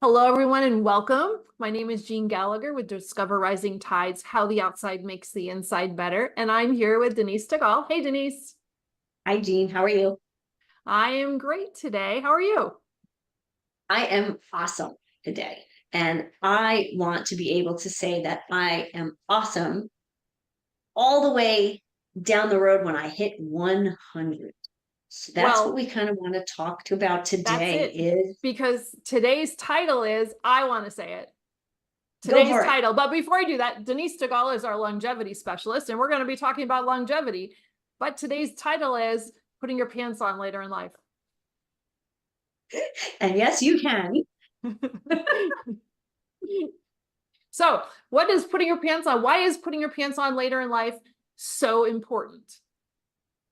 Hello, everyone, and welcome. My name is Jean Gallagher with Discover Rising Tides, How the Outside Makes the Inside Better. And I'm here with Denise Stegall. Hey, Denise. Hi, Jean. How are you? I am great today. How are you? I am awesome today. And I want to be able to say that I am awesome all the way down the road when I hit 100. So that's what Well, we kind of want to talk to about that's today it. is Because today's title is, I want to say it. go Today's for it. title. But before I do that, Denise Stegall is our longevity specialist, and we're going to be talking about longevity. But today's title is putting your pants on later in life. And yes, you can. So, what is putting your pants on? Why is putting your pants on later in life so important?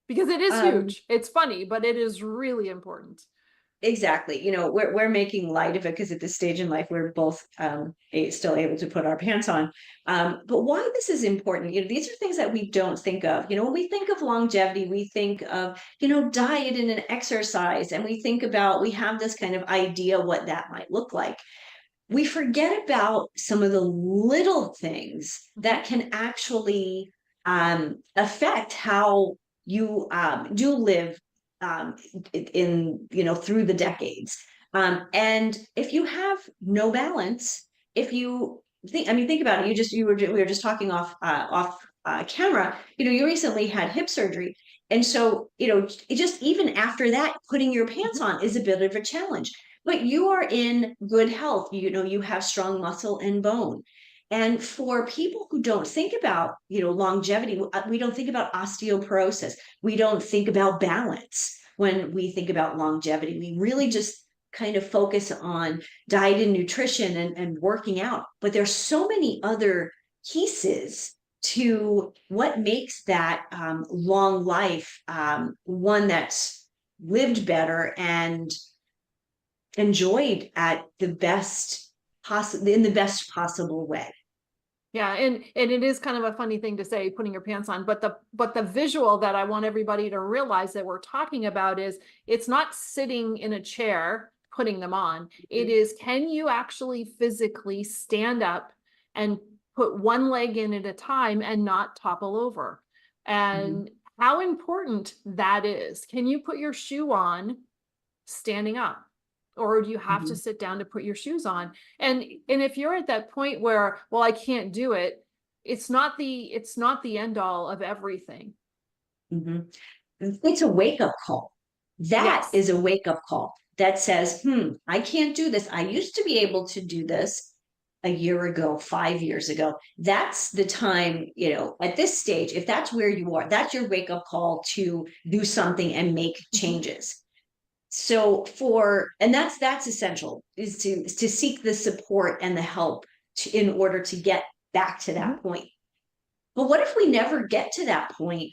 Because it is Um, huge. It's funny, but it is really important. exactly. We're making light of it because at this stage in life we're both still able to put our pants on. But why this is important, these are things that we don't think of. When we think of longevity, we think of diet and an exercise, and we have this kind of idea what that might look like. We forget about some of the little things that can actually affect how you do live through the decades. And if you have no balance, if you think about it, we were just talking off camera. You recently had hip surgery, and so just even after that, putting your pants on is a bit of a challenge. But you are in good health. You have strong muscle and bone. And for people who don't think about, longevity, we don't think about osteoporosis. We don't think about balance when we think about longevity. We really just kind of focus on diet and nutrition and working out. But there's so many other pieces to what makes that long life one that's lived better and enjoyed at the best in the best possible way. Yeah, and it is kind of a funny thing to say, putting your pants on, but the visual that I want everybody to realize that we're talking about is it's not sitting in a chair putting them on. It is, can you actually physically stand up and put one leg in at a time and not topple over? Mm-hmm. And how important that is. Can you put your shoe on standing up? Or do you have to Mm-hmm. sit down to put your shoes on? And if you're at that point where, well, I can't do it, it's not the end all of everything. Mm-hmm. It's a wake-up call. That Yes. is a wake-up call that says, I can't do this. I used to be able to do this a year ago, 5 years ago. That's the time, at this stage, if that's where you are, that's your wake-up call to do something and make Mhm. changes. And that's essential, is to seek the support and the help in order to get back to Mhm. that point. But what if we never get to that point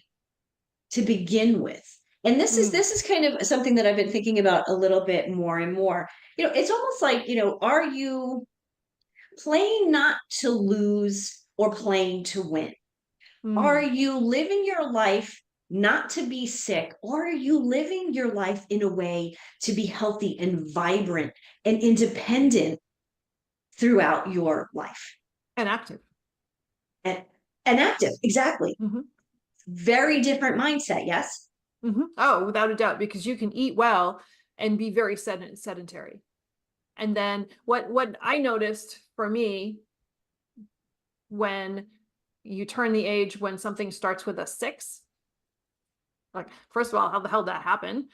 to begin with? And Mm. this is kind of something that I've been thinking about a little bit more and more. It's almost like, are you playing not to lose or playing to win? Are Mm. you living your life not to be sick, or are you living your life in a way to be healthy and vibrant and independent throughout your life? And active. And, and active, exactly. Mhm. Very different mindset, yes? Mhm. Oh, without a doubt, because you can eat well and be very sedentary. And then what I noticed for me, when you turn the age when something starts with a 6, like, first of all, how the hell did that happen?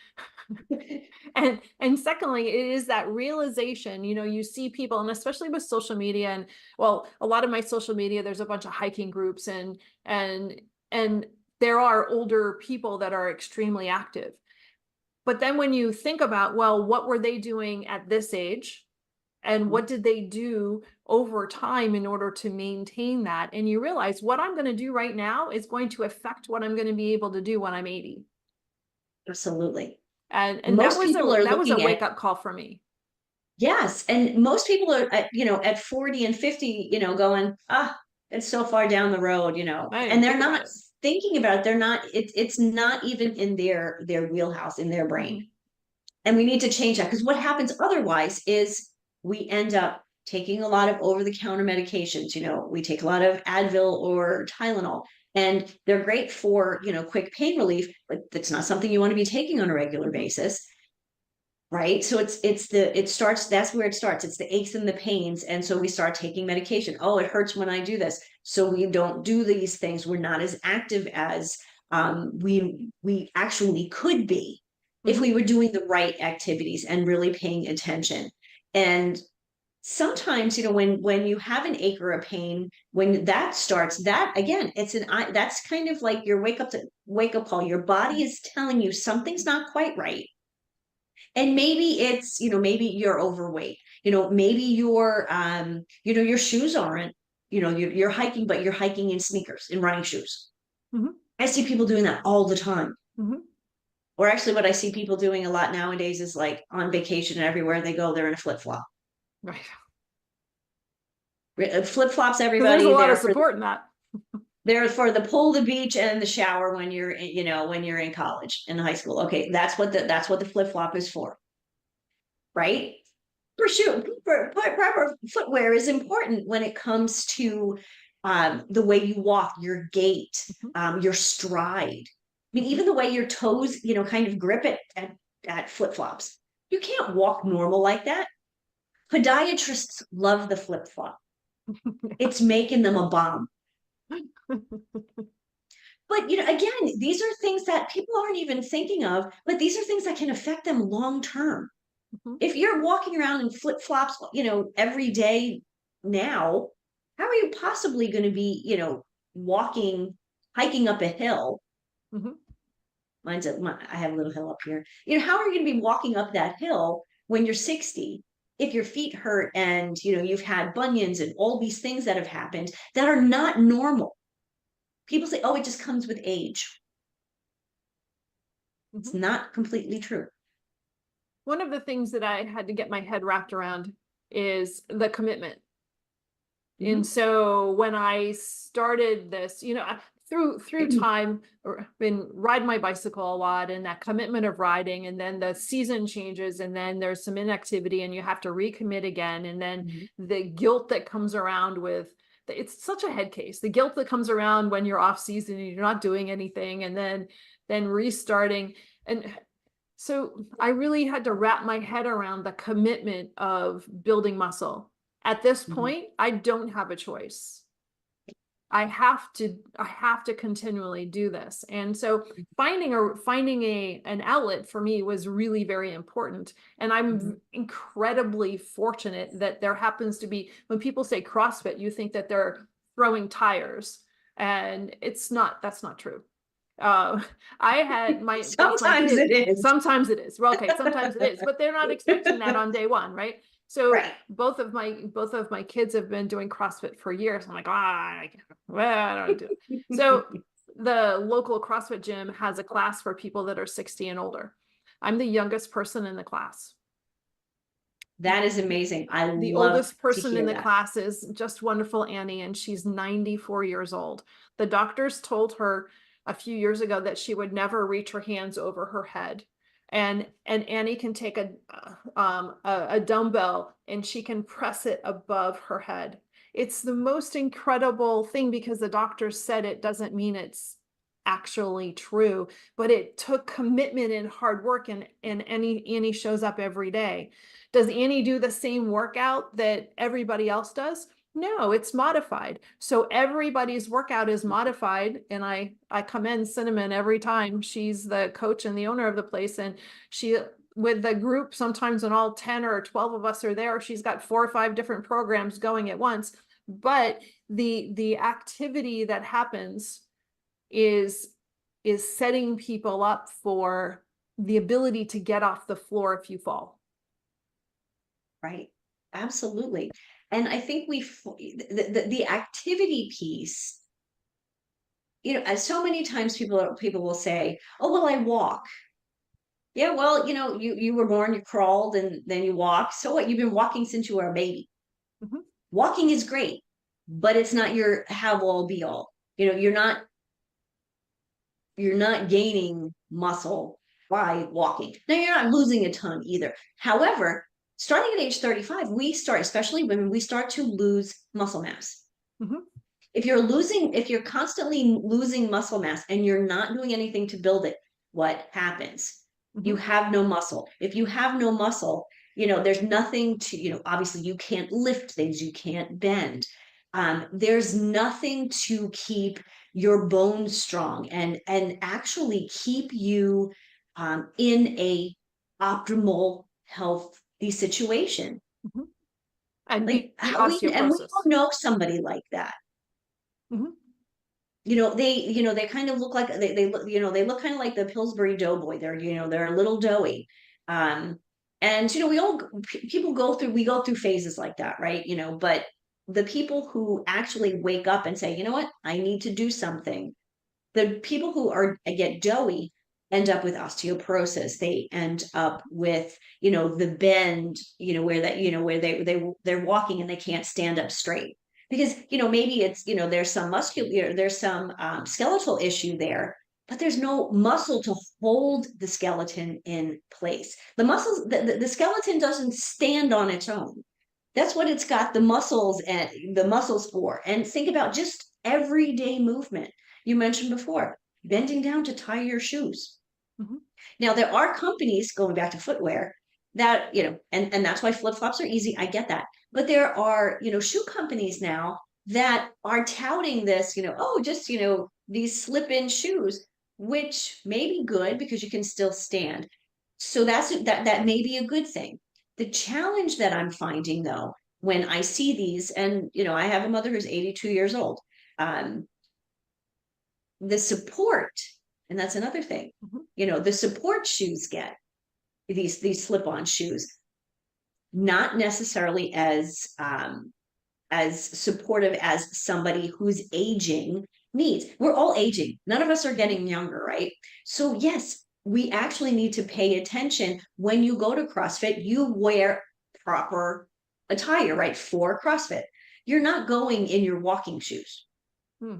And secondly, it is that realization, you see people, and especially with social media, and well, a lot of my social media, there's a bunch of hiking groups, and there are older people that are extremely active. But then when you think about, well, what were they doing at this age? And what did they do over time in order to maintain that? And you realize what I'm going to do right now is going to affect what I'm going to be able to do when I'm 80. Absolutely. And that Most was people a are that was a looking at, wake up call for me. yes, and most people are at 40 and 50, going, it's so far down the road, I didn't and even they're think about not it. thinking about it. It's not even in their wheelhouse, in their brain. Mhm. And we need to change that, because what happens otherwise is we end up taking a lot of over-the-counter medications. We take a lot of Advil or Tylenol, and they're great for, quick pain relief, but that's not something you want to be taking on a regular basis. Right. So that's where it starts. It's the aches and the pains. And so we start taking medication. Oh, it hurts when I do this. So we don't do these things. We're not as active as we actually could be if we were doing the right activities and really paying attention. And sometimes, when you have an ache or a pain, when that starts, that again, that's kind of like your wake up call. Your body is telling you something's not quite right. And maybe it's, maybe you're overweight, maybe your shoes aren't, you're hiking, but you're hiking in sneakers, in running shoes. I see people doing that all the time. Or actually what I see people doing a lot nowadays is like on vacation and everywhere they go, they're in a flip-flop. Right. Flip-flops, 'Cause everybody. there's a lot of support in that. They're for the pool, the beach, and the shower when you're, when you're in college, in high school. Okay, that's what the flip-flop is for. Right? Proper footwear is important when it comes to the way you walk, your gait, your stride. I mean, even the way your toes, kind of grip it at flip-flops. You can't walk normal like that. Podiatrists love the flip-flop. It's making them a bomb. But, again, these are things that people aren't even thinking of, but these are things that can affect them long term. If you're walking around in flip-flops, every day now, how are you possibly going to be, hiking up a hill? I have a little hill up here. How are you going to be walking up that hill when you're 60 if your feet hurt and, you've had bunions and all these things that have happened that are not normal? People say, oh, it just comes with age. It's not completely true. One of the things that I had to get my head wrapped around is the commitment. And so when I started this, through time, been riding my bicycle a lot, and that commitment of riding, and then the season changes, and then there's some inactivity and you have to recommit again. And then the guilt that comes around with, it's such a head case, the guilt that comes around when you're off season and you're not doing anything, and then restarting. And so I really had to wrap my head around the commitment of building muscle. At this point, I don't have a choice. I have to continually do this. And so finding an outlet for me was really very important. And I'm incredibly fortunate that there happens to be, when people say CrossFit, you think that they're throwing tires, and that's not true. I had sometimes it is. Sometimes it is. Well, okay, sometimes it is, but they're not expecting that on day one, right? So right. both of my kids have been doing CrossFit for years. I'm like, I don't do it. So the local CrossFit gym has a class for people that are 60 and older. I'm the youngest person in the class. That is amazing. The oldest person in the class is just wonderful Annie, and she's 94 years old. The doctors told her a few years ago that she would never reach her hands over her head. And Annie can take a dumbbell and she can press it above her head. It's the most incredible thing, because the doctors said it doesn't mean it's actually true, but it took commitment and hard work, and Annie shows up every day. Does Annie do the same workout that everybody else does? No, it's modified. So everybody's workout is modified. And I commend Cinnamon every time. She's the coach and the owner of the place. And she, with the group, sometimes when all 10 or 12 of us are there, she's got 4 or 5 different programs going at once. But the activity that happens is setting people up for the ability to get off the floor if you fall. Right. Absolutely. And I think the activity piece, as so many times people will say, oh, well, I walk. Yeah, well, you were born, you crawled, and then you walked. So what? You've been walking since you were a baby. Walking is great, but it's not your have all be all. You're not gaining muscle by walking. Now, you're not losing a ton either. However, starting at age 35, we start, especially women, we start to lose muscle mass. Mhm. If you're constantly losing muscle mass and you're not doing anything to build it, what happens? You Mhm. have no muscle. If you have no muscle, there's nothing to, obviously you can't lift things, you can't bend. There's nothing to keep your bones strong and actually keep you in a optimal healthy situation. Mhm. And Like the we all osteoporosis. know somebody like that. Mhm. They kind of look like they look, they look kind of like the Pillsbury Doughboy. They're a little doughy. Um, and people we go through phases like that, right? But the people who actually wake up and say, you know what, I need to do something. The people who get doughy end up with osteoporosis. They end up with, the bend, where that, where they're walking and they can't stand up straight because maybe it's there's some muscular, there's some skeletal issue there, but there's no muscle to hold the skeleton in place. The skeleton doesn't stand on its own. That's what it's got the muscles for. And think about just everyday movement. You mentioned before bending down to tie your shoes. Mhm. Now there are companies, going back to footwear, that and that's why flip-flops are easy. I get that. But there are, shoe companies now that are touting this, oh, just, these slip-in shoes, which may be good because you can still stand. So that may be a good thing. The challenge that I'm finding though, when I see these, and I have a mother who's 82 years old, um, the support, and that's another thing, Mhm. the support shoes get these slip-on shoes, not necessarily as supportive as somebody who's aging needs. We're all aging. None of us are getting younger, right? So yes, we actually need to pay attention when you go to CrossFit, you wear proper attire, right? For CrossFit. You're not going in your walking shoes, Hmm.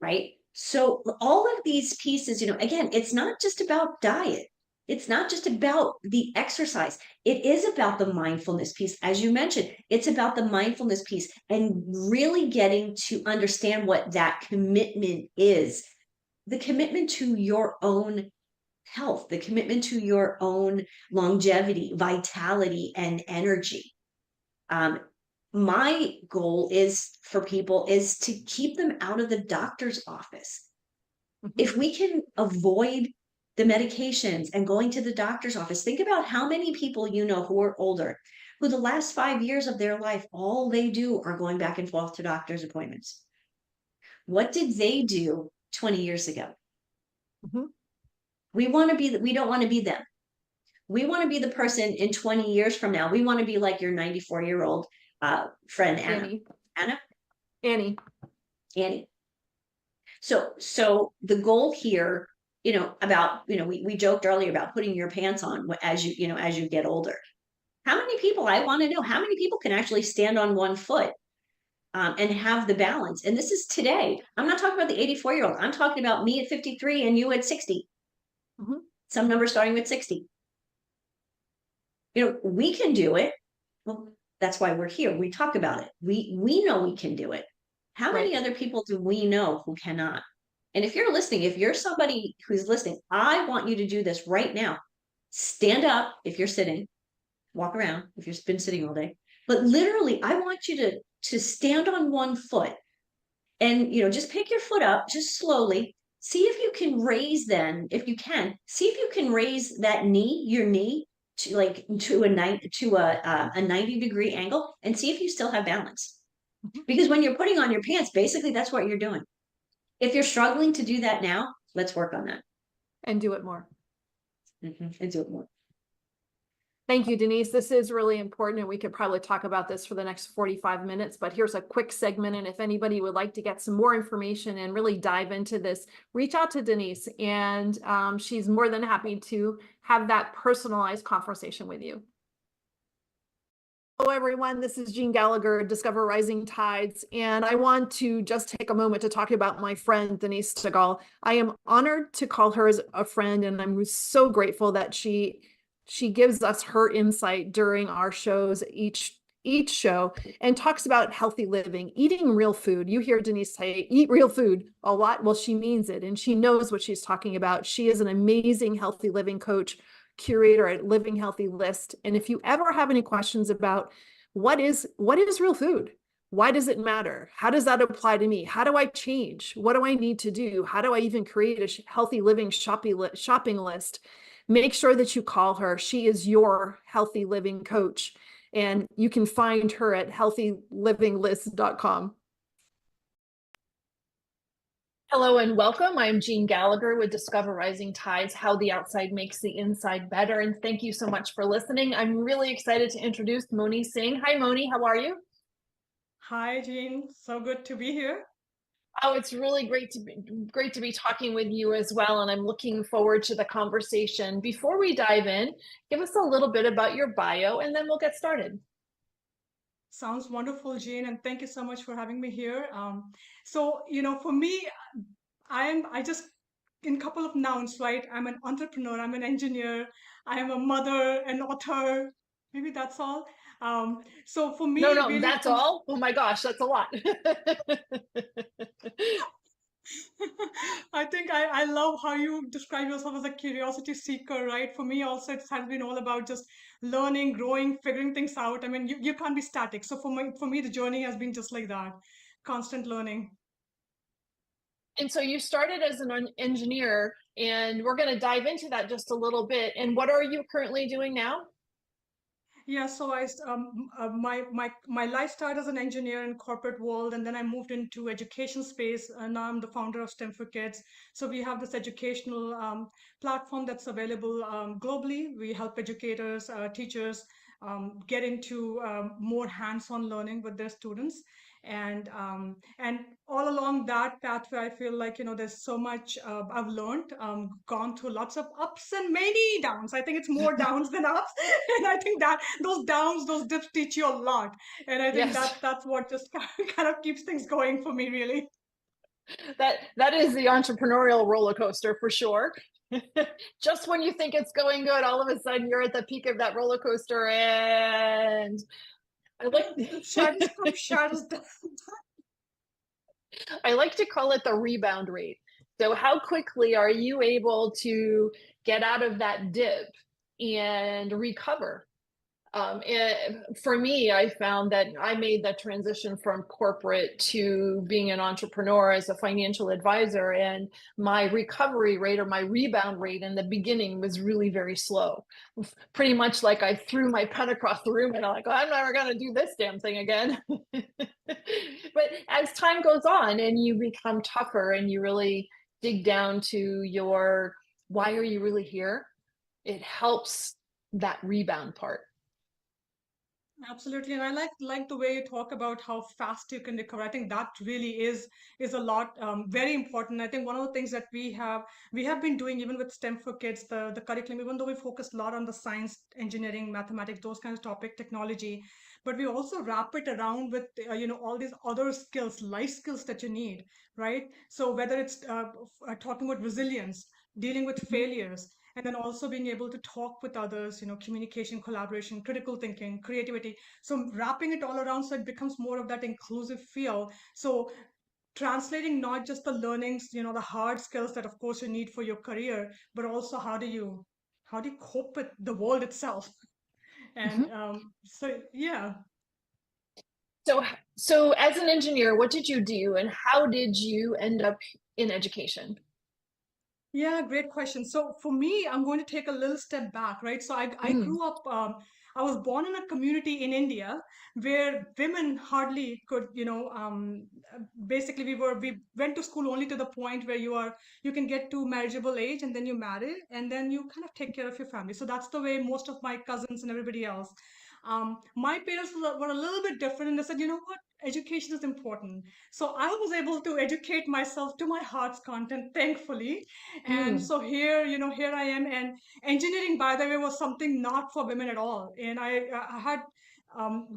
right? So all of these pieces, again, it's not just about diet. It's not just about the exercise. It is about the mindfulness piece. As you mentioned, it's about the mindfulness piece and really getting to understand what that commitment is. The commitment to your own health, the commitment to your own longevity, vitality, and energy. Um, my goal is for people is to keep them out of the doctor's office. Mhm. If we can avoid the medications and going to the doctor's office, think about how many people who are older, who the last 5 years of their life, all they do are going back and forth to doctor's appointments. What did they do 20 years ago? Mhm. We don't want to be them. We want to be the person in 20 years from now. We want to be like your 94-year-old friend, Anna. Annie. Anna? Annie. Annie. So the goal here, about, we joked earlier about putting your pants on as you get older. How many people, I want to know, how many people can actually stand on one foot and have the balance? And this is today. I'm not talking about the 84-year-old. I'm talking about me at 53 and you at 60. Mhm. Some number starting with 60. We can do it. Well, that's why we're here. We talk about it. We know we can do it. How Right. many other people do we know who cannot? And if you're listening, if you're somebody who's listening, I want you to do this right now. Stand up if you're sitting, walk around if you've been sitting all day. But literally, I want you to stand on one foot and just pick your foot up just slowly. See if you can raise then, if you can, see if you can raise that your knee to a 90-degree angle and see if you still have balance. Mhm. Because when you're putting on your pants, basically that's what you're doing. If you're struggling to do that now, let's work on that. And do it more. And do it more. Thank you, Denise. This is really important, and we could probably talk about this for the next 45 minutes, but here's a quick segment. And if anybody would like to get some more information and really dive into this, reach out to Denise, and she's more than happy to have that personalized conversation with you. Hello, everyone. This is Jean Gallagher, Discover Rising Tides, and I want to just take a moment to talk about my friend, Denise Stegall. I am honored to call her as a friend, and I'm so grateful that she She gives us her insight during our shows, each show, and talks about healthy living, eating real food. You hear Denise say, eat real food a lot. Well, she means it, and she knows what she's talking about. She is an amazing healthy living coach, curator at Living Healthy List. And if you ever have any questions about what is real food, why does it matter? How does that apply to me? How do I change? What do I need to do? How do I even create a healthy living shopping list? Make sure that you call her. She is your healthy living coach. And you can find her at healthylivinglist.com. Hello and welcome. I'm Jean Gallagher with Discover Rising Tides, How the Outside Makes the Inside Better. And thank you so much for listening. I'm really excited to introduce Moni Singh. Hi, Moni. How are you? Hi, Jean. So good to be here. Oh, it's really great to be talking with you as well, and I'm looking forward to the conversation. Before we dive in, give us a little bit about your bio, and then we'll get started. Sounds wonderful, Jean, and thank you so much for having me here. For me, I just, in a couple of nouns, right? I'm an entrepreneur, I'm an engineer, I am a mother, an author. Maybe that's all. So for me, No, really, that's all? Oh my gosh, that's a lot. I think I love how you describe yourself as a curiosity seeker, right? For me also, it has been all about just learning, growing, figuring things out. I mean, you can't be static. So for me, the journey has been just like that, constant learning. And so you started as an engineer, and we're going to dive into that just a little bit. And what are you currently doing now? Yeah, so my life started as an engineer in corporate world, and then I moved into education space. And now I'm the founder of STEM for Kids. So we have this educational platform that's available globally. We help educators, teachers get into more hands-on learning with their students. And all along that pathway, I feel like there's so much I've learned, gone through lots of ups and many downs. I think it's more downs than ups, and I think that those downs, those dips teach you a lot. And I think Yes, that's what just kind of keeps things going for me, really. that is the entrepreneurial roller coaster for sure. Just when you think it's going good, all of a sudden you're at the peak of that roller coaster, and I like Shadows come, shadows down. I like to call it the rebound rate. So how quickly are you able to get out of that dip and recover? For me, I found that I made that transition from corporate to being an entrepreneur as a financial advisor, and my recovery rate or my rebound rate in the beginning was really very slow. Pretty much like I threw my pen across the room and I'm like, oh, I'm never going to do this damn thing again. But as time goes on and you become tougher and you really dig down to your why are you really here, it helps that rebound part. Absolutely, and I like the way you talk about how fast you can recover. I think that really is a lot very important. I think one of the things that we have been doing even with STEM for Kids, the curriculum, even though we focus a lot on the science, engineering, mathematics, those kinds of topic, technology, but we also wrap it around with all these other skills, life skills that you need, right? So whether it's talking about resilience, dealing with failures, and then also being able to talk with others, communication, collaboration, critical thinking, creativity. So wrapping it all around so it becomes more of that inclusive feel. So translating not just the learnings, the hard skills that of course you need for your career, but also how do you cope with the world itself. And Mhm. so yeah. So, so as an engineer, what did you do and how did you end up in education? Yeah, great question. So for me, I'm going to take a little step back, right? So I Mm, grew up, I was born in a community in India where women hardly could, basically we went to school only to the point where you can get to marriageable age and then you marry and then you kind of take care of your family. So that's the way most of my cousins and everybody else. My parents were a little bit different and they said, you know what? Education is important. So I was able to educate myself to my heart's content, thankfully. And mm, so here I am. And engineering, by the way, was something not for women at all. And I had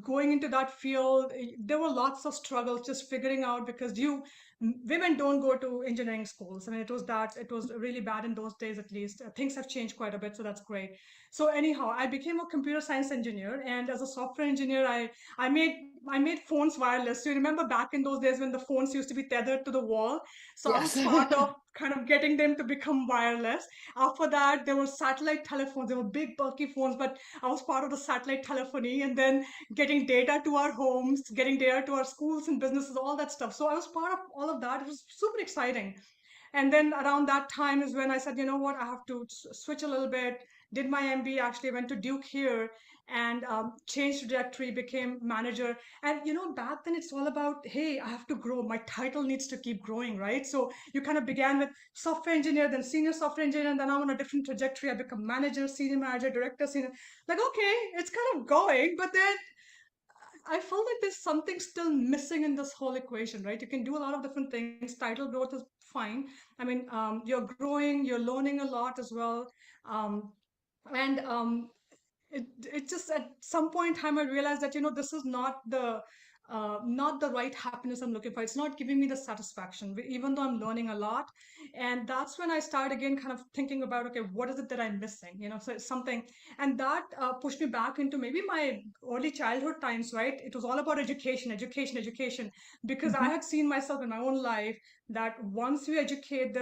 going into that field, there were lots of struggles just figuring out because women don't go to engineering schools. I mean, it was really bad in those days, at least. Things have changed quite a bit, so that's great. So anyhow, I became a computer science engineer, and as a software engineer, I made I made phones wireless. So you remember back in those days when the phones used to be tethered to the wall? So I Yes. was part of kind of getting them to become wireless. After that, there were satellite telephones. They were big, bulky phones, but I was part of the satellite telephony, and then getting data to our homes, getting data to our schools and businesses, all that stuff. So I was part of all of that. It was super exciting. And then around that time is when I said, you know what, I have to switch a little bit. Did my MBA, actually went to Duke here, and changed trajectory, became manager. And back then it's all about, hey, I have to grow. My title needs to keep growing, right? So you kind of began with software engineer, then senior software engineer, and then I'm on a different trajectory. I become manager, senior manager, director, senior. Like, okay, it's kind of going, but then I felt like there's something still missing in this whole equation, right? You can do a lot of different things. Title growth is fine. I mean, you're growing, you're learning a lot as well. Um, and it just at some point in time I realized that this is not the right happiness I'm looking for. It's not giving me the satisfaction, even though I'm learning a lot. And that's when I started again kind of thinking about, okay, what is it that I'm missing? So it's something, and that pushed me back into maybe my early childhood times, right? It was all about education, education, education, because I Mhm. had seen myself in my own life that once you educate,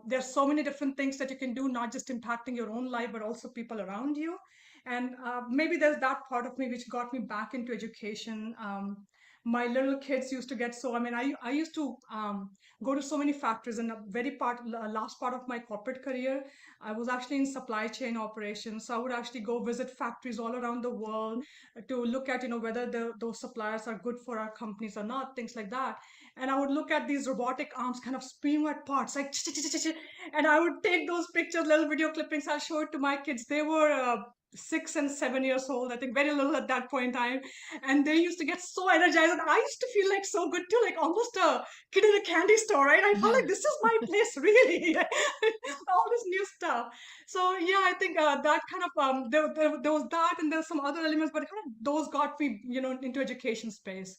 there's so many different things that you can do, not just impacting your own life, but also people around you. And maybe there's that part of me which got me back into education. My little kids used to get so, I mean, I used to go to so many factories. And a last part of my corporate career, I was actually in supply chain operations. So I would actually go visit factories all around the world to look at, whether those suppliers are good for our companies or not, things like that. And I would look at these robotic arms kind of spinning at parts, like, and I would take those pictures, little video clippings. I'll show it to my kids. They were 6 and 7 years old, I think, very little at that point in time. And they used to get so energized. And I used to feel like so good too, like almost a kid in a candy store, right? I felt like this is my place, really. All this new stuff. So yeah, I think that kind of there was that, and there's some other elements, but kind of those got me, into education space.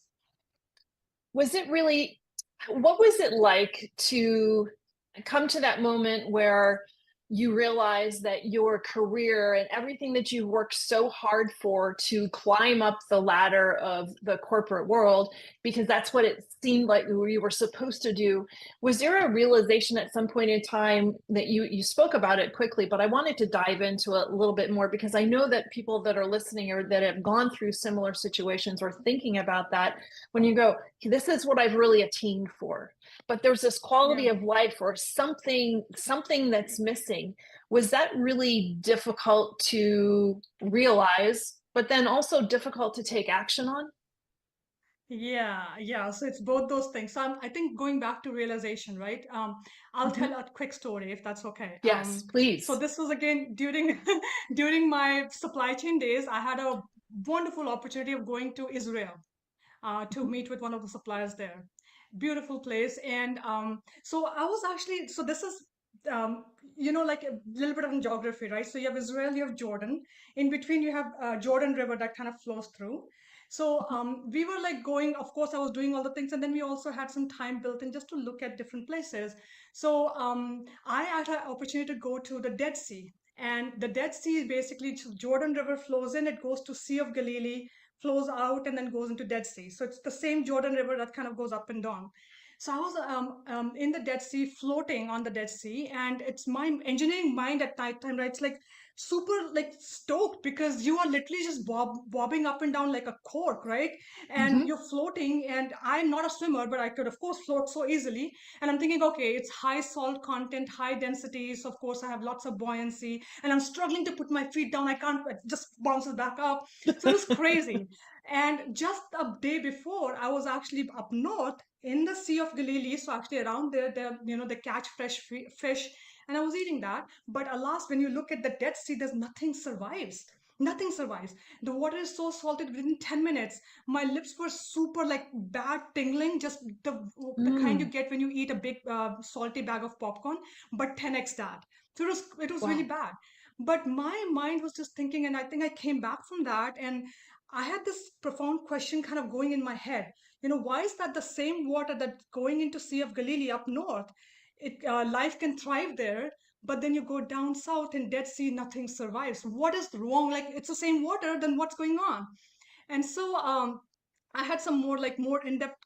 Was it really, what was it like to come to that moment where you realize that your career and everything that you worked so hard for to climb up the ladder of the corporate world, because that's what it seemed like you were supposed to do? Was there a realization at some point in time that you spoke about it quickly, but I wanted to dive into it a little bit more, because I know that people that are listening or that have gone through similar situations or thinking about that, when you go, this is what I've really attained for, but there's this quality Yeah. of life or something that's missing. Was that really difficult to realize, but then also difficult to take action on? Yeah. So it's both those things. So I think going back to realization, right? I'll tell Mhm. a quick story if that's okay. Yes, So please. this was again during during my supply chain days. I had a wonderful opportunity of going to Israel to Mhm. meet with one of the suppliers there. Beautiful place. And so I was actually, so this is, um, like a little bit of geography, right? So you have Israel, you have Jordan. In between, you have Jordan River that kind of flows through. So we were like going, of course, I was doing all the things. And then we also had some time built in just to look at different places. So I had an opportunity to go to the Dead Sea. And the Dead Sea is basically Jordan River flows in, it goes to Sea of Galilee, flows out, and then goes into Dead Sea. So it's the same Jordan River that kind of goes up and down. So I was in the Dead Sea, floating on the Dead Sea, and it's my engineering mind at night time, right? It's like super like stoked because you are literally just bobbing up and down like a cork, right? And Mhm. you're floating, and I'm not a swimmer, but I could of course float so easily. And I'm thinking, okay, it's high salt content, high density, so of course I have lots of buoyancy, and I'm struggling to put my feet down. I can't, it just bounces back up. So it was crazy. And just a day before, I was actually up north in the Sea of Galilee. So actually around there, they catch fresh fish, and I was eating that. But alas, when you look at the Dead Sea, there's nothing survives. Nothing survives. The water is so salted within 10 minutes. My lips were super like bad tingling, just the kind you Mm. get when you eat a big salty bag of popcorn, but 10x that. So it was really Wow. bad. But my mind was just thinking, and I think I came back from that, and I had this profound question kind of going in my head. why is that the same water that's going into Sea of Galilee up north? Life can thrive there, but then you go down south in Dead Sea, nothing survives. What is wrong? Like, it's the same water, then what's going on? And so I had some more in-depth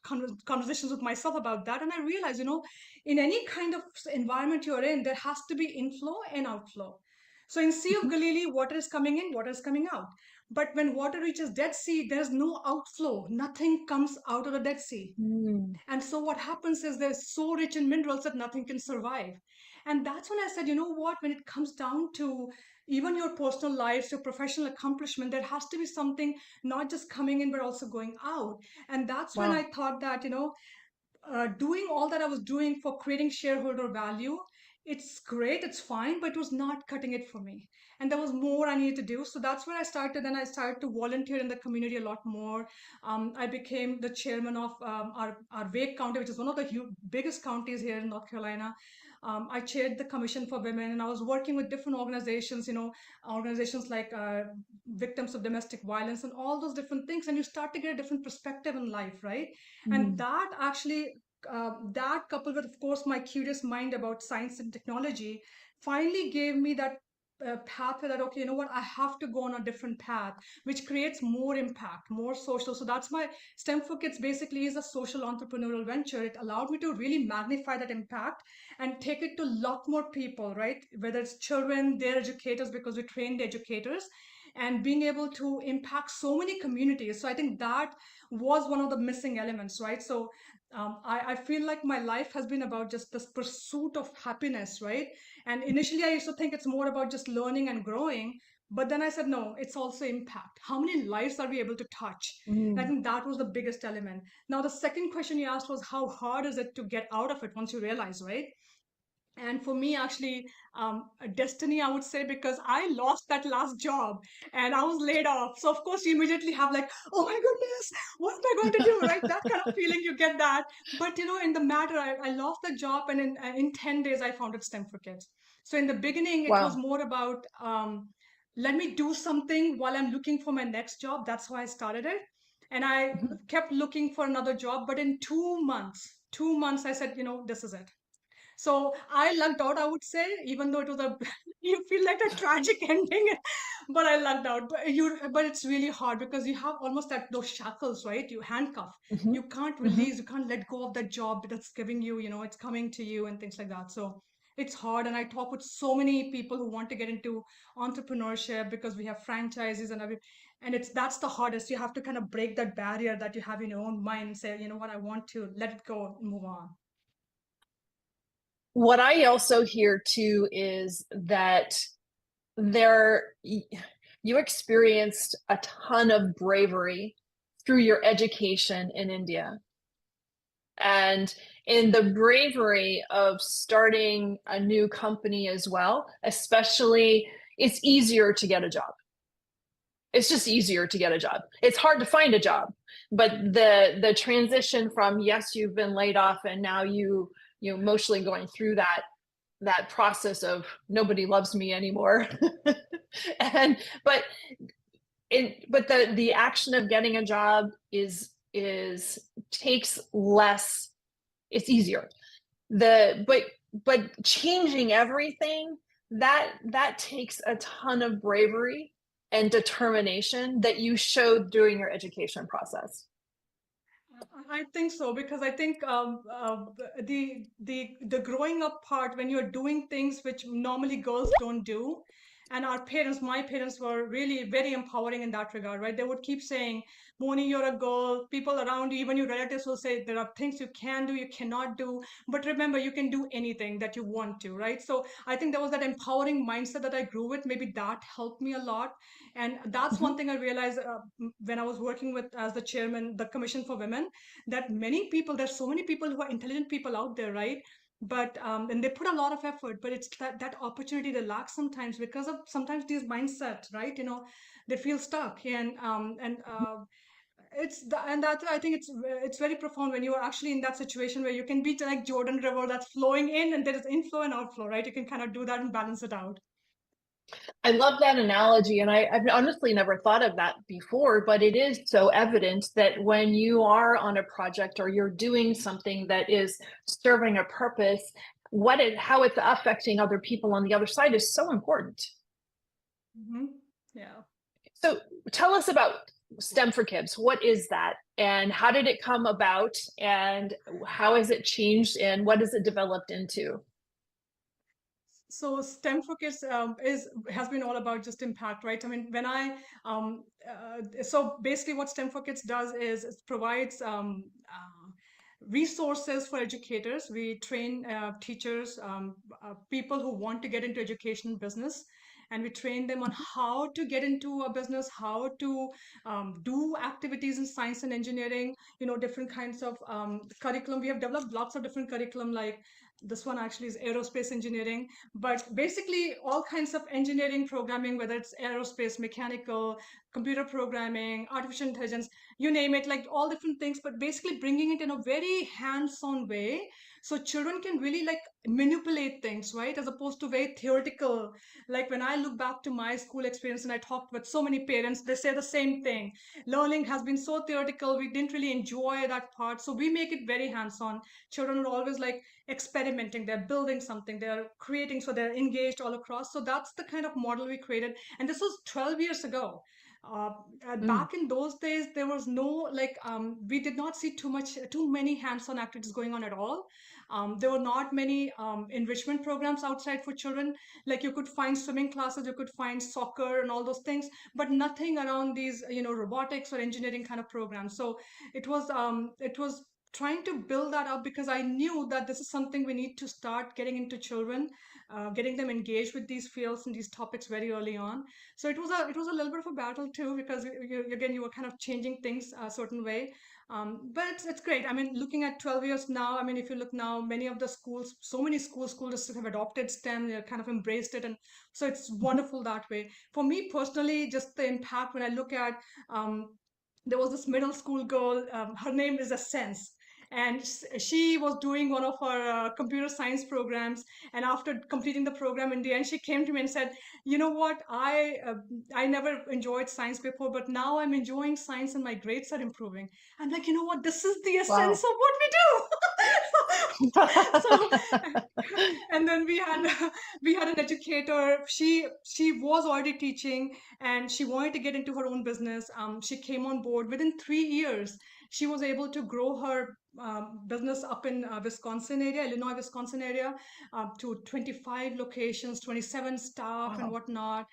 conversations with myself about that, and I realized, in any kind of environment you're in, there has to be inflow and outflow. So in Sea of Mhm. Galilee, water is coming in, water is coming out. But when water reaches Dead Sea, there's no outflow. Nothing comes out of the Dead Sea. Mm. And so what happens is they're so rich in minerals that nothing can survive. And that's when I said, you know what, when it comes down to even your personal lives, your professional accomplishment, there has to be something not just coming in, but also going out. And that's when I Wow. thought that, doing all that I was doing for creating shareholder value, it's great, it's fine, but it was not cutting it for me. And there was more I needed to do. So that's where I started. Then I started to volunteer in the community a lot more. I became the chairman of our Wake County, which is one of the biggest counties here in North Carolina. I chaired the Commission for Women, and I was working with different organizations, organizations like victims of domestic violence and all those different things. And you start to get a different perspective in life, right? And Mm. that actually, that coupled with, of course, my curious mind about science and technology, finally gave me that pathway that, okay, you know what, I have to go on a different path, which creates more impact, more social. So that's my STEM for Kids basically is a social entrepreneurial venture. It allowed me to really magnify that impact and take it to a lot more people, right? Whether it's children, their educators, because we trained educators, and being able to impact so many communities. So I think that was one of the missing elements, right? So I feel like my life has been about just this pursuit of happiness, right? And initially, I used to think it's more about just learning and growing. But then I said, no, it's also impact. How many lives are we able to touch? And I Mm. think that was the biggest element. Now, the second question you asked was, how hard is it to get out of it once you realize, right? And for me, actually, a destiny, I would say, because I lost that last job and I was laid off. So, of course, you immediately have like, oh my goodness, what am I going to do? Right? That kind of feeling, you get that. But, in the matter, I lost the job, and in 10 days, I founded STEM for Kids. So, in the beginning, it was Wow. more about let me do something while I'm looking for my next job. That's why I started it. And I Mhm. kept looking for another job. But in 2 months, I said, this is it. So I lucked out, I would say, even though it was you feel like a tragic ending, but I lucked out. But it's really hard because you have almost that those shackles, right? You handcuff. Mhm. You can't Mhm. release. You can't let go of that job that's giving you, it's coming to you and things like that. So it's hard. And I talk with so many people who want to get into entrepreneurship because we have franchises and and that's the hardest. You have to kind of break that barrier that you have in your own mind and say, you know what, I want to let it go and move on. What I also hear too is that there you experienced a ton of bravery through your education in India. And in the bravery of starting a new company as well, especially, it's easier to get a job. It's just easier to get a job. It's hard to find a job, but the transition from, yes, you've been laid off and now you emotionally going through that process of nobody loves me anymore. And but the action of getting a job is takes less, it's easier. The but changing everything, that takes a ton of bravery and determination that you showed during your education process. I think so, because I think the growing up part, when you're doing things which normally girls don't do, and my parents were really very empowering in that regard, right? They would keep saying, "Moni, you're a girl." People around you, even your relatives, will say there are things you can do, you cannot do, but remember, you can do anything that you want to, right? So I think there was that empowering mindset that I grew with. Maybe that helped me a lot, and that's Mhm. one thing I realized when I was working with as the chairman, the Commission for Women, that there's so many people who are intelligent people out there, right? But and they put a lot of effort, but it's that opportunity they lack sometimes because of sometimes these mindsets, right? They feel stuck, and and that, I think it's very profound when you are actually in that situation where you can be like Jordan River that's flowing in, and there is inflow and outflow, right? You can kind of do that and balance it out. I love that analogy, and I've honestly never thought of that before, but it is so evident that when you are on a project or you're doing something that is serving a purpose, how it's affecting other people on the other side is so important. Yeah. So tell us about STEM for Kids. What is that? And how did it come about? And how has it changed? And what has it developed into? So STEM for Kids has been all about just impact, right? I mean, when I so basically what STEM for Kids does is it provides resources for educators. We train teachers, people who want to get into education business, and we train them on how to get into a business, how to do activities in science and engineering, different kinds of curriculum. We have developed lots of different curriculum, like this one actually is aerospace engineering, but basically all kinds of engineering programming, whether it's aerospace, mechanical, computer programming, artificial intelligence, you name it, like all different things, but basically bringing it in a very hands-on way so children can really like manipulate things, right, as opposed to very theoretical. Like when I look back to my school experience and I talked with so many parents, they say the same thing. Learning has been so theoretical, we didn't really enjoy that part, so we make it very hands-on. Children are always like experimenting, they're building something, they're creating, so they're engaged all across. So that's the kind of model we created, and this was 12 years ago. uh, Mm. Back in those days there was no like we did not see too many hands-on activities going on at all. There were not many enrichment programs outside for children. Like you could find swimming classes, you could find soccer and all those things, but nothing around these robotics or engineering kind of programs. So it was trying to build that up, because I knew that this is something we need to start getting into children, getting them engaged with these fields and these topics very early on. So it was a little bit of a battle too, because again you were kind of changing things a certain way. But it's great. I mean, looking at 12 years now, I mean, if you look now, many of the schools, so many school districts have adopted STEM, they kind of embraced it, and so it's wonderful that way. For me personally, just the impact when I look at there was this middle school girl, her name is Essence, and she was doing one of her computer science programs, and after completing the program, in the end she came to me and said, you know what, I never enjoyed science before, but now I'm enjoying science and my grades are improving. I'm like, you know what, this is the essence Wow. of what we do. So and then we had an educator. She was already teaching, and she wanted to get into her own business. She came on board within 3 years. She was able to grow her business up in Wisconsin area, Illinois, Wisconsin area, to 25 locations, 27 staff, and Wow. whatnot.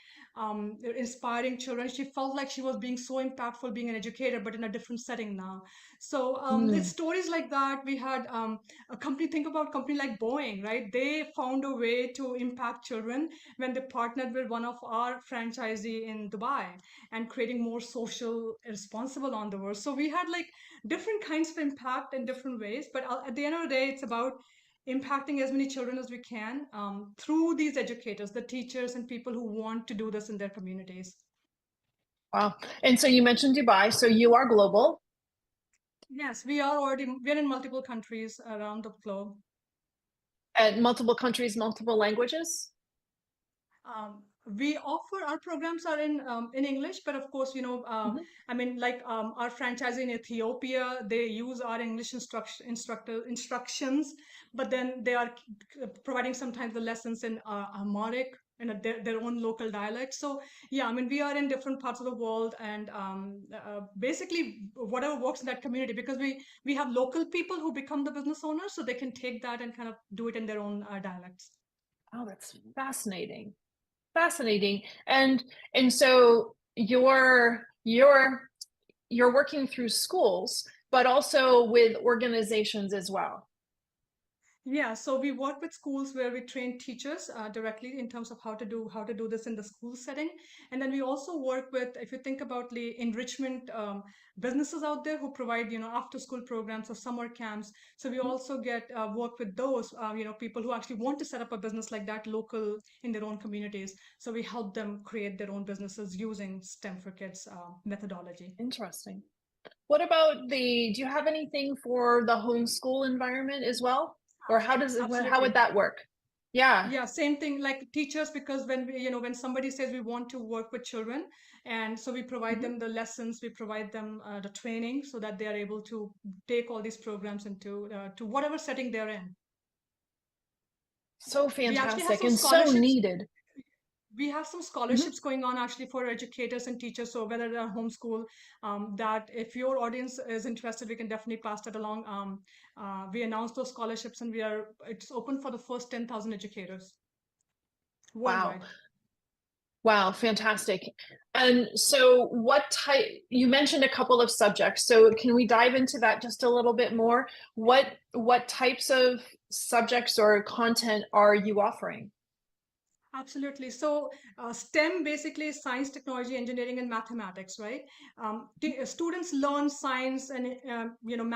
Inspiring children. She felt like she was being so impactful, being an educator, but in a different setting now. So it's Mm. stories like that. We had a company. Think about a company like Boeing, right? They found a way to impact children when they partnered with one of our franchisee in Dubai, and creating more social responsible on the world. So we had like different kinds of impact in different ways, but at the end of the day it's about impacting as many children as we can, through these educators, the teachers and people who want to do this in their communities. Wow. And so you mentioned Dubai, so you are global. Yes, we're in multiple countries around the globe. And multiple countries, multiple languages. We offer our programs are in English, but of course, Mhm. I mean, like our franchise in Ethiopia, they use our English instructions, but then they are providing sometimes the lessons in Amharic, in their own local dialect. So yeah, I mean, we are in different parts of the world, and basically whatever works in that community, because we have local people who become the business owners, so they can take that and kind of do it in their own dialects. Oh, that's fascinating. Fascinating. And so you're working through schools, but also with organizations as well. Yeah, so we work with schools where we train teachers directly in terms of how to do this in the school setting, and then we also work with, if you think about the enrichment businesses out there who provide after school programs or summer camps. So we also get work with those people who actually want to set up a business like that local in their own communities. So we help them create their own businesses using STEM for Kids methodology. Interesting. What about do you have anything for the homeschool environment as well? Or how would Absolutely. that work? Yeah. Yeah, same thing like teachers, because when we, when somebody says we want to work with children, and so we provide Mhm. them the lessons, we provide them the training so that they are able to take all these programs into to whatever setting they're in. So We actually have fantastic some and so scholarships. needed. We have some Mhm. scholarships going on actually for educators and teachers. So whether they're homeschool, that if your audience is interested, we can definitely pass that along. We announced those scholarships, and it's open for the first 10,000 educators Wow. worldwide. Wow, fantastic. And so what type, you mentioned a couple of subjects, so can we dive into that just a little bit more? What types of subjects or content are you offering? Absolutely. So, STEM basically is science, technology, engineering, and mathematics, right? Students learn science and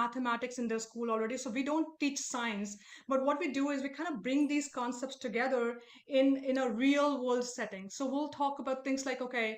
mathematics in their school already. So we don't teach science, but what we do is we kind of bring these concepts together in a real world setting. So we'll talk about things like, okay,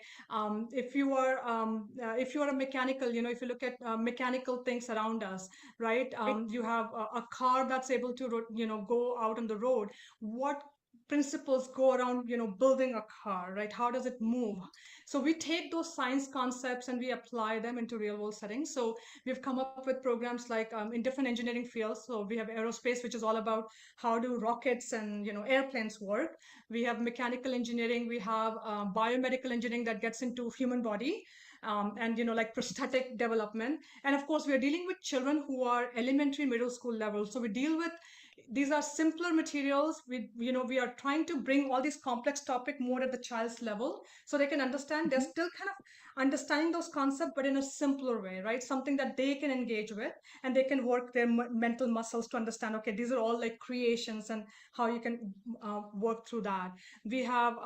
if you are a mechanical, if you look at mechanical things around us, right? You have a car that's able to go out on the road. What principles go around building a car, right? How does it move? So we take those science concepts and we apply them into real world settings. So we've come up with programs like in different engineering fields. So we have aerospace, which is all about how do rockets and airplanes work. We have mechanical engineering, we have biomedical engineering that gets into human body, and like prosthetic development. And of course we are dealing with children who are elementary, middle school level. So we deal with, these are simpler materials. We are trying to bring all these complex topic more at the child's level so they can understand. They're Mhm. still kind of understanding those concepts, but in a simpler way, right? Something that they can engage with, and they can work their mental muscles to understand, okay, these are all like creations and how you can work through that. We have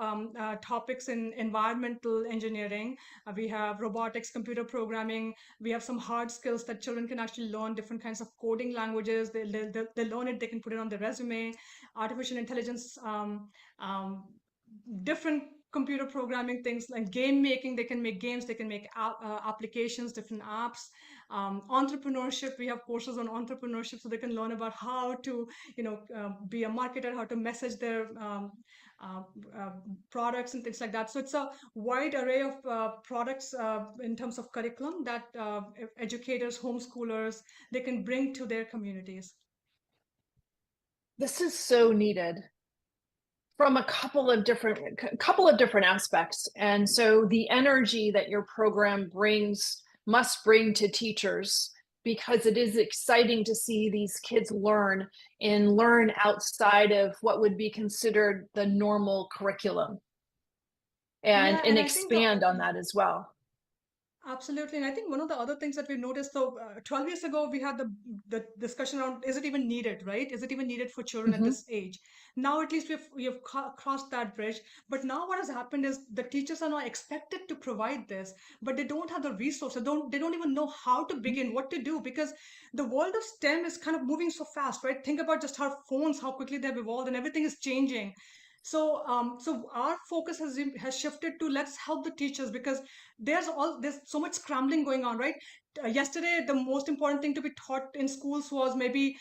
topics in environmental engineering. We have robotics, computer programming. We have some hard skills that children can actually learn, different kinds of coding languages. They learn it, they can put it on their resume. Artificial intelligence, different computer programming things like game making. They can make games, they can make applications, different apps. Entrepreneurship, we have courses on entrepreneurship, so they can learn about how to be a marketer, how to message their uh, uh, products and things like that. So it's a wide array of products in terms of curriculum that educators, homeschoolers, they can bring to their communities. This is so needed from a couple of different aspects. And so the energy that your program brings must bring to teachers, because it is exciting to see these kids learn outside of what would be considered the normal curriculum, Yeah, and and I think the expand on that as well. Absolutely. And I think one of the other things that we've noticed, so 12 years ago, we had the discussion around, is it even needed, right? Is it even needed for children at Mhm. this age? Now, at least we have crossed that bridge. But now what has happened is the teachers are now expected to provide this, but they don't have the resources. They don't even know how to begin, what to do, because the world of STEM is kind of moving so fast, right? Think about just how phones, how quickly they've evolved, and everything is changing. So our focus has shifted to, let's help the teachers, because there's so much scrambling going on, right? Yesterday the most important thing to be taught in schools was maybe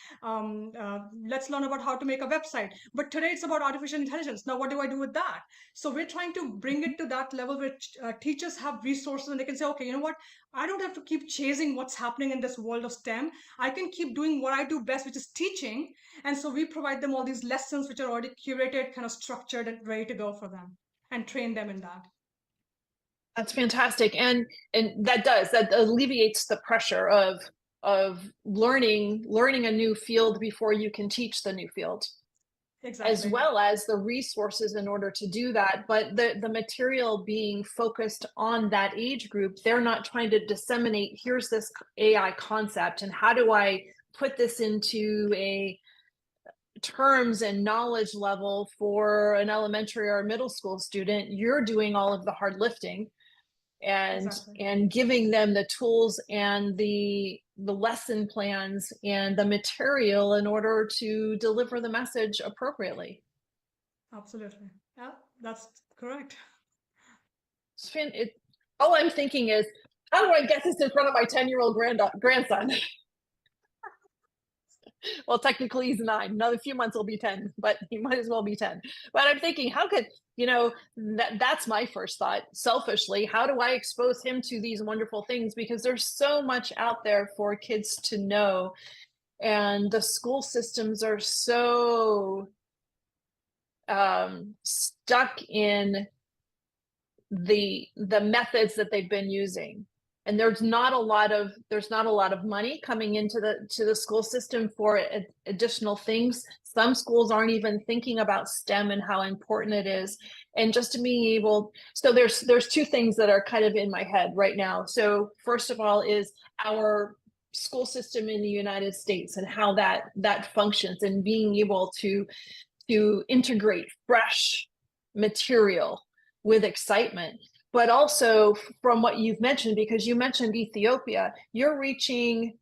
let's learn about how to make a website, but today it's about artificial intelligence. Now what do I do with that? So we're trying to bring it to that level where teachers have resources and they can say, okay, you know what, I don't have to keep chasing what's happening in this world of STEM. I can keep doing what I do best, which is teaching. And so we provide them all these lessons which are already curated, kind of structured and ready to go for them, and train them in that. That's fantastic. And that alleviates the pressure of learning a new field before you can teach the new field, as Exactly. well as the resources in order to do that. But the material being focused on that age group, they're not trying to disseminate, here's this AI concept and how do I put this into a terms and knowledge level for an elementary or middle school student. You're doing all of the hard lifting and Exactly. giving them the tools and the lesson plans and the material in order to deliver the message appropriately. Absolutely. Yeah, that's correct. It, all I'm thinking is, how do I get this in front of my 10-year-old grandson? Well, technically he's 9. Another few months will be 10, but he might as well be 10. But I'm thinking, how could, that's my first thought. Selfishly, how do I expose him to these wonderful things? Because there's so much out there for kids to know. And the school systems are so stuck in the methods that they've been using, and there's not a lot of money coming into the school system for additional things. Some schools aren't even thinking about STEM and how important it is. And just to be able, so there's two things that are kind of in my head right now. So first of all is our school system in the United States and how that functions, and being able to integrate fresh material with excitement. But also from what you've mentioned, because you mentioned Ethiopia, you're reaching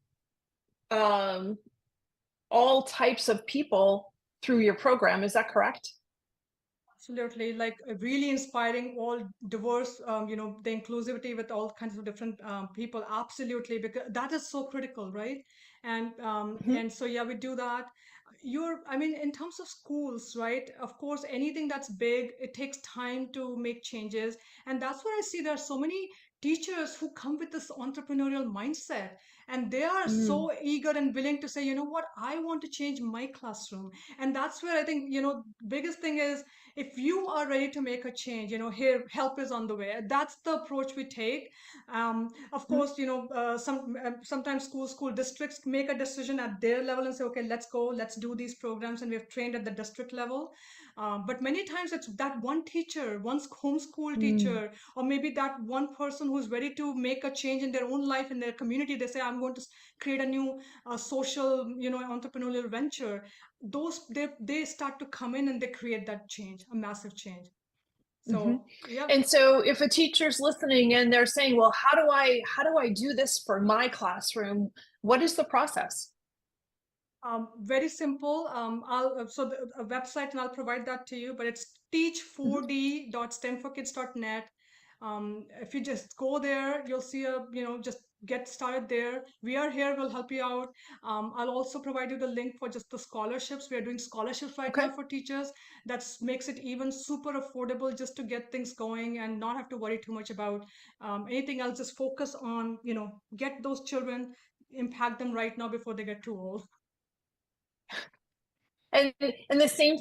all types of people through your program. Is that correct? Absolutely, like really inspiring all diverse, the inclusivity with all kinds of different people. Absolutely, because that is so critical, right? Mhm. And so yeah, we do that. I mean, in terms of schools, right? Of course, anything that's big, it takes time to make changes, and that's where I see there are so many teachers who come with this entrepreneurial mindset, and they are Mm. so eager and willing to say, you know what, I want to change my classroom. And that's where I think, biggest thing is, if you are ready to make a change, here help is on the way. That's the approach we take. Of Mhm. course, sometimes school districts make a decision at their level and say, okay, let's go, let's do these programs, and we have trained at the district level. But many times it's that one teacher, one homeschool Mm. teacher, or maybe that one person who's ready to make a change in their own life, in their community. They say, I'm going to create a new social, entrepreneurial venture. They start to come in and they create that change, a massive change. Mhm. So yeah. And so if a teacher's listening and they're saying, well, how do I do this for my classroom? What is the process? Very simple. So a website, and I'll provide that to you. But it's Mhm. teach4d.stemforkids.net. If you just go there, you'll see just get started there. We are here. We'll help you out. I'll also provide you the link for just the scholarships. We are doing scholarships right Okay. now for teachers. That makes it even super affordable just to get things going and not have to worry too much about anything else. Just focus on, get those children, impact them right now before they get too old. And the same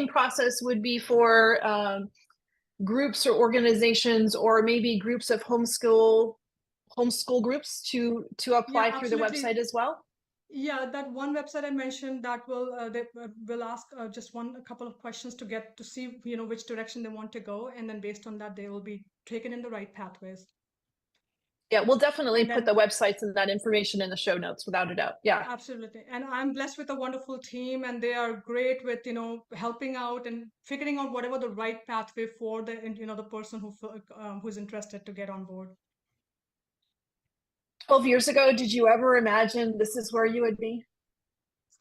process would be for groups or organizations, or maybe groups of homeschool groups to Yeah, apply through the absolutely. website as well. Yeah, that one website I mentioned, that they will ask just a couple of questions to get to see which direction they want to go, and then based on that they will be taken in the right pathways. Yeah, we'll definitely And put the then websites and that information in the show notes without a doubt. Yeah. absolutely, and I'm blessed with a wonderful team, and they are great with helping out and figuring out whatever the right pathway for the person who's interested to get on board. 12 years ago, did you ever imagine this is where you would be?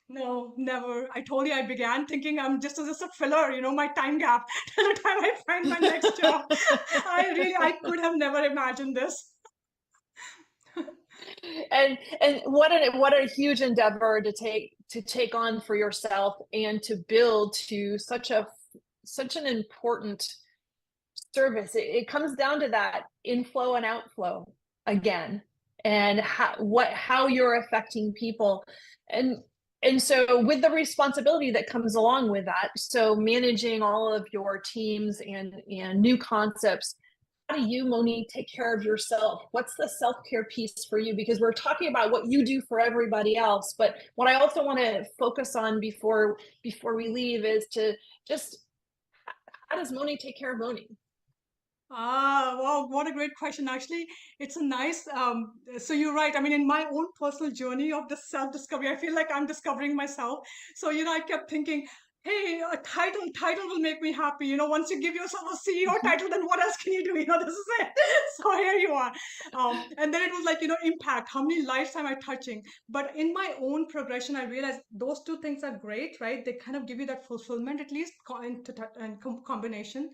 No, never. I told you I began thinking I'm just a filler, my time gap till the time I find my next job. I could have never imagined this. And what a huge endeavor to take on for yourself, and to build to such an important service. It comes down to that inflow and outflow again, and how you're affecting people. And so with the responsibility that comes along with that, so managing all of your teams and new concepts, how do you, Moni, take care of yourself? What's the self-care piece for you? Because we're talking about what you do for everybody else, but what I also want to focus on before we leave is to just, how does Moni take care of Moni? Wow, what a great question. Actually, it's a nice, so you're right. I mean, in my own personal journey of the self-discovery, I feel like I'm discovering myself. So, I kept thinking, hey, a title will make me happy. Once you give yourself a CEO Mhm. title, then what else can you do? This is it. So here you are. And then it was like, impact. How many lives am I touching? But in my own progression, I realized those two things are great, right? They kind of give you that fulfillment, at least in combination.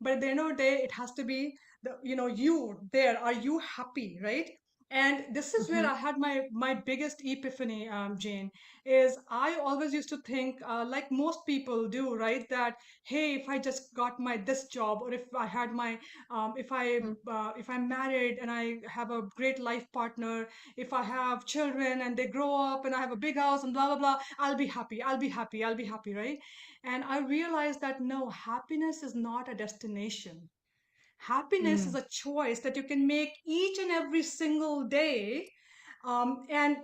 But at the end of the day, it has to be you there. Are you happy, right? And this is where I had my biggest epiphany, Jane, is I always used to think, like most people do, right? That hey, if I just got my this job, or if I had my, if I'm married and I have a great life partner, if I have children and they grow up and I have a big house and blah blah blah, I'll be happy. I'll be happy. I'll be happy, right? And I realized that no, happiness is not a destination. Happiness is Mm. a choice that you can make each and every single day. And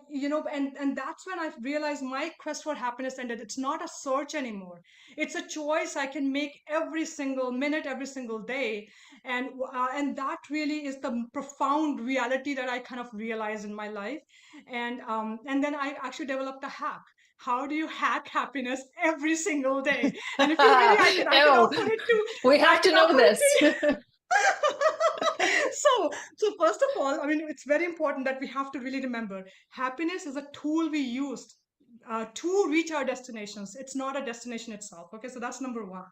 and that's when I realized my quest for happiness ended. It's not a search anymore. It's a choice I can make every single minute, every single day. And that really is the profound reality that I kind of realized in my life. And then I actually developed a hack. How do you hack happiness every single day? And if you really, I can Oh, offer it to, we I have to can know offer it this. to you. So first of all, I mean, it's very important that we have to really remember happiness is a tool we use to reach our destinations. It's not a destination itself. Okay, so that's number one.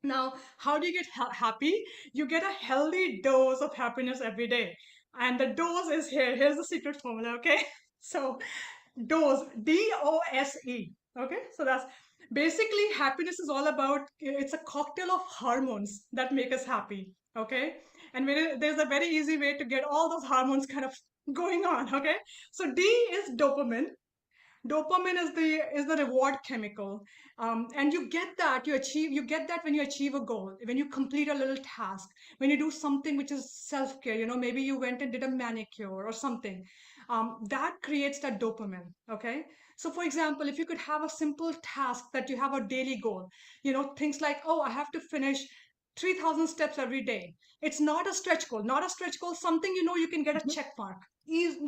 Now, how do you get happy? You get a healthy dose of happiness every day. And the dose is here. Here's the secret formula, okay? So, dose, DOSE. Okay, so that's basically happiness is all about, it's a cocktail of hormones that make us happy. Okay, and there's a very easy way to get all those hormones kind of going on. Okay, so D is dopamine. Dopamine is the reward chemical, and you get that when you achieve a goal, when you complete a little task, when you do something which is self-care. Maybe you went and did a manicure or something. That creates that dopamine. Okay, so for example, if you could have a simple task that you have a daily goal, things like, oh, I have to finish 3,000 steps every day. It's not a stretch goal, something you can get a check mark,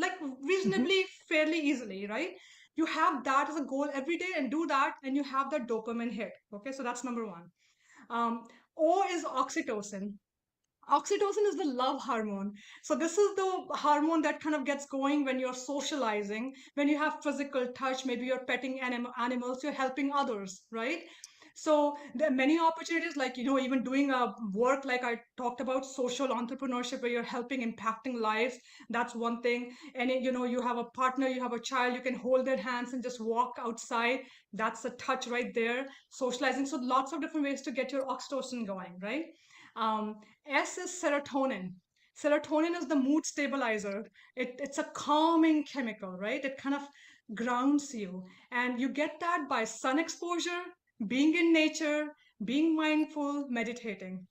like Mhm. reasonably fairly easily, right? You have that as a goal every day and do that, and you have that dopamine hit. Okay, so that's number one. um, O is oxytocin. Oxytocin is the love hormone. So this is the hormone that kind of gets going when you're socializing, when you have physical touch, maybe you're petting animals, you're helping others, right? So there are many opportunities, like even doing a work like I talked about, social entrepreneurship, where you're helping, impacting lives. That's one thing. And you have a partner, you have a child, you can hold their hands and just walk outside. That's a touch right there. Socializing. So lots of different ways to get your oxytocin going, right? Um, S is serotonin. Serotonin is the mood stabilizer. It's a calming chemical, right? It kind of grounds you. And you get that by sun exposure, being in nature, being mindful, meditating.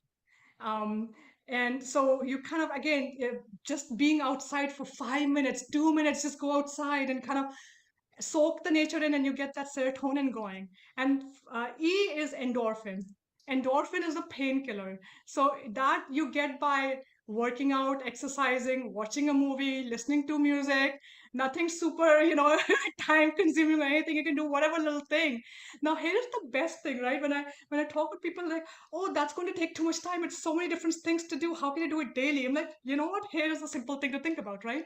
Um, and so you kind of, again, just being outside for 5 minutes, 2 minutes, just go outside and kind of soak the nature in, and you get that serotonin going. And E is endorphin. Endorphin is a painkiller. So that you get by working out, exercising, watching a movie, listening to music. Nothing super, time consuming or anything. You can do whatever little thing. Now here's the best thing, right? When I talk with people like, oh, that's going to take too much time. It's so many different things to do. How can you do it daily? I'm like, you know what? Here's a simple thing to think about, right?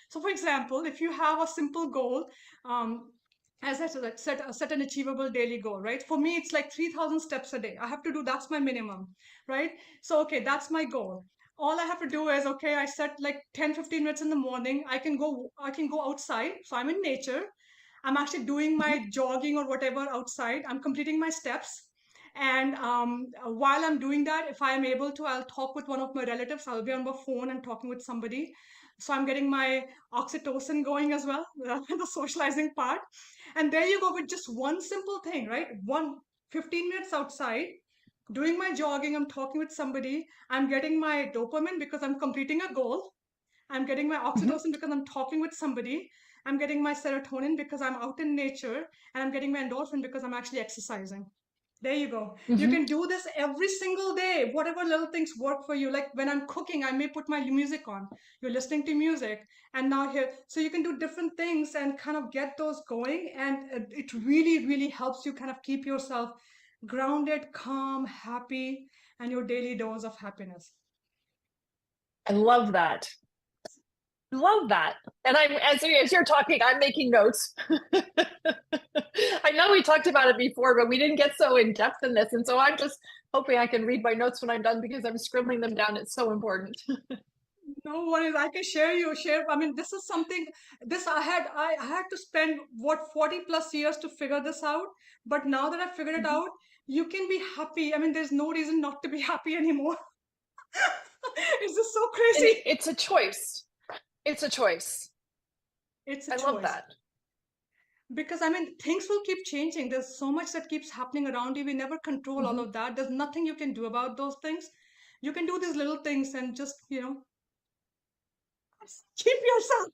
So for example, if you have a simple goal, um, as I said, set an achievable daily goal, right? For me, it's like 3,000 steps a day. I have to do, that's my minimum, right? So, okay, that's my goal. All I have to do is, okay, I set like 10, 15 minutes in the morning. I can go outside. So I'm in nature. I'm actually doing Mhm. my jogging or whatever outside. I'm completing my steps. And while I'm doing that, if I'm able to, I'll talk with one of my relatives. I'll be on my phone and talking with somebody. So I'm getting my oxytocin going as well, the socializing part. And there you go with just one simple thing, right? 15 minutes outside, doing my jogging, I'm talking with somebody, I'm getting my dopamine because I'm completing a goal. I'm getting my Mhm. oxytocin because I'm talking with somebody. I'm getting my serotonin because I'm out in nature. And I'm getting my endorphin because I'm actually exercising. There you go. You Mhm. can do this every single day, whatever little things work for you. Like when I'm cooking, I may put my music on. You're listening to music. And now here, so you can do different things and kind of get those going. And it really, really helps you kind of keep yourself grounded, calm, happy, and your daily dose of happiness. I love that. Love that. And I'm as you're talking, I'm making notes. I know we talked about it before, but we didn't get so in depth in this. And so I'm just hoping I can read my notes when I'm done because I'm scribbling them down. It's so important. No worries. I can share. I mean, this is something, this I had to spend what 40 plus years to figure this out. But now that I figured it Mhm. out, you can be happy. I mean, there's no reason not to be happy anymore. It's just so And crazy. it's a choice. It's a choice. It's a I love choice. that. Because I mean, things will keep changing. There's so much that keeps happening around you. We never control all Mhm. of that. There's nothing you can do about those things. You can do these little things and just, keep yourself.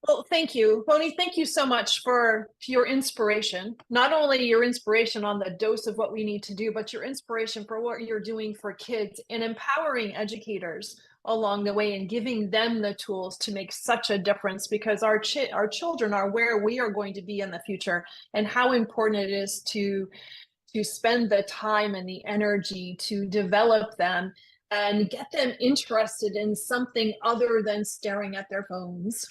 Well, thank you, Moni. Thank you so much for your inspiration. Not only your inspiration on the dose of what we need to do, but your inspiration for what you're doing for kids and empowering educators along the way and giving them the tools to make such a difference, because our children are where we are going to be in the future, and how important it is to spend the time and the energy to develop them and get them interested in something other than staring at their phones,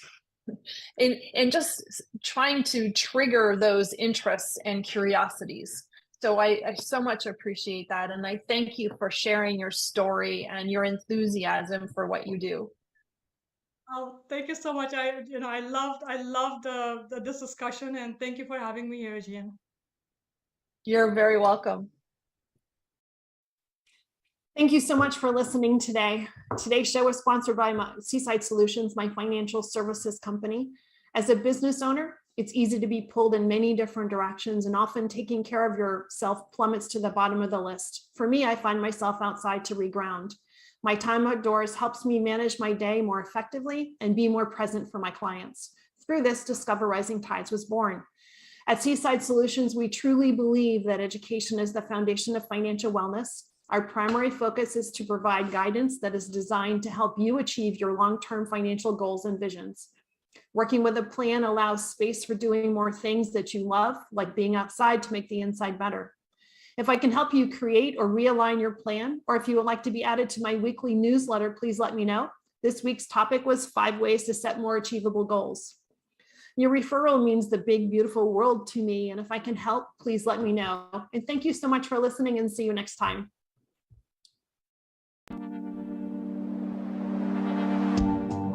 and just trying to trigger those interests and curiosities. So I so much appreciate that, and I thank you for sharing your story and your enthusiasm for what you do. Oh, thank you so much. I loved this discussion, and thank you for having me here, Gian. You're very welcome. Thank you so much for listening today. Today's show was sponsored by Seaside Solutions, my financial services company. As a business owner, it's easy to be pulled in many different directions, and often taking care of yourself plummets to the bottom of the list. For me, I find myself outside to reground. My time outdoors helps me manage my day more effectively and be more present for my clients. Through this, Discover Rising Tides was born. At Seaside Solutions, we truly believe that education is the foundation of financial wellness. Our primary focus is to provide guidance that is designed to help you achieve your long-term financial goals and visions. Working with a plan allows space for doing more things that you love, like being outside to make the inside better. If I can help you create or realign your plan, or if you would like to be added to my weekly newsletter, please let me know. This week's topic was 5 ways to set more achievable goals. Your referral means the big, beautiful world to me, and if I can help, please let me know. And thank you so much for listening, and see you next time.